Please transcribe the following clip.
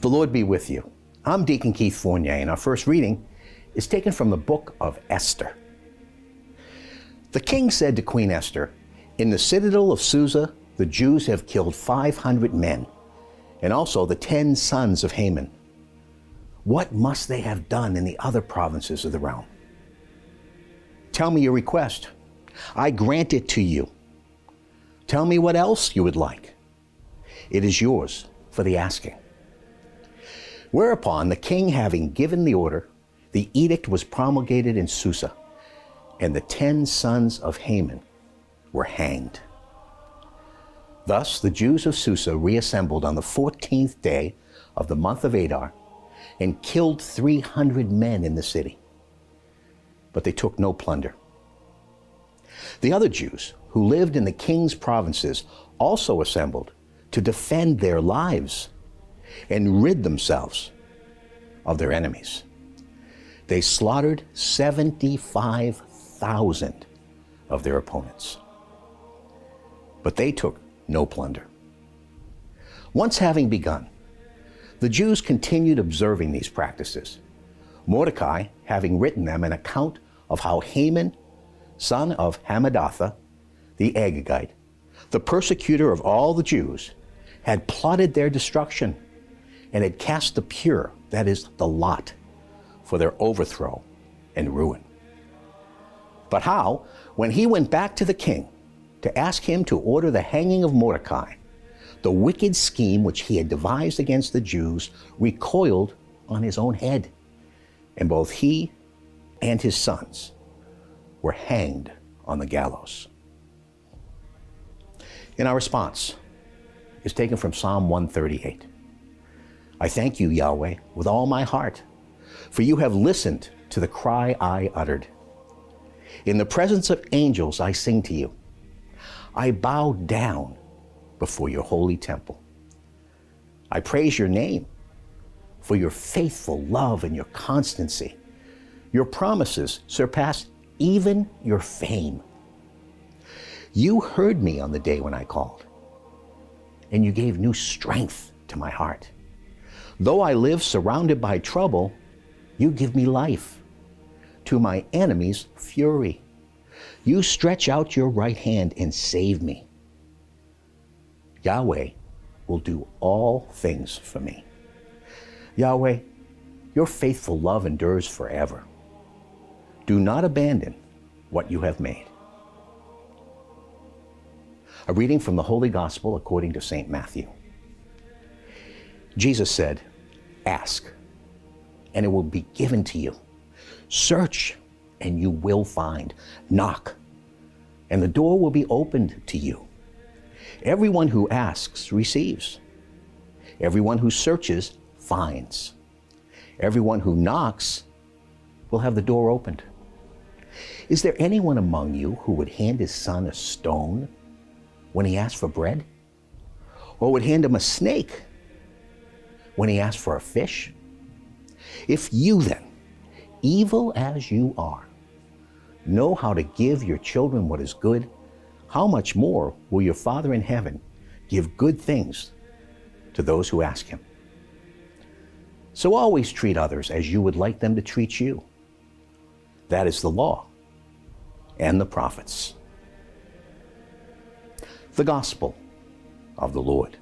The Lord be with you. I'm Deacon Keith Fournier, and our first reading is taken from the book of Esther. The king said to Queen Esther, "In the citadel of Susa, the Jews have killed 500 men, and also the 10 sons of Haman. What must they have done in the other provinces of the realm? Tell me your request. I grant it to you. Tell me what else you would like. It is yours for the asking." Whereupon the king, having given the order, the edict was promulgated in Susa, and the 10 sons of Haman were hanged. Thus the Jews of Susa reassembled on the 14th day of the month of Adar and killed 300 men in the city. But they took no plunder. The other Jews who lived in the king's provinces also assembled to defend their lives and rid themselves of their enemies. They slaughtered 75,000 of their opponents. But they took no plunder. Once having begun, the Jews continued observing these practices, Mordecai having written them an account of how Haman, son of Hammedatha, the Agagite, the persecutor of all the Jews, had plotted their destruction and had cast the pure, that is, the lot, for their overthrow and ruin. But how, when he went back to the king to ask him to order the hanging of Mordecai, the wicked scheme which he had devised against the Jews recoiled on his own head, and both he and his sons were hanged on the gallows. And our response is taken from Psalm 138. I thank you, Yahweh, with all my heart, for you have listened to the cry I uttered. In the presence of angels I sing to you. I bow down before your holy temple. I praise your name for your faithful love and your constancy. Your promises surpass even your fame. You heard me on the day when I called, and you gave new strength to my heart. Though I live surrounded by trouble, you give me life. To my enemies' fury, you stretch out your right hand and save me. Yahweh will do all things for me. Yahweh, your faithful love endures forever. Do not abandon what you have made. A reading from the Holy Gospel according to St. Matthew. Jesus said, "Ask, and it will be given to you. Search, and you will find. Knock, and the door will be opened to you. Everyone who asks receives. Everyone who searches finds. Everyone who knocks will have the door opened. Is there anyone among you who would hand his son a stone when he asks for bread? Or would hand him a snake when he asks for a fish? If you then, evil as you are, know how to give your children what is good, how much more will your Father in heaven give good things to those who ask him? So always treat others as you would like them to treat you. That is the law and the prophets." The Gospel of the Lord.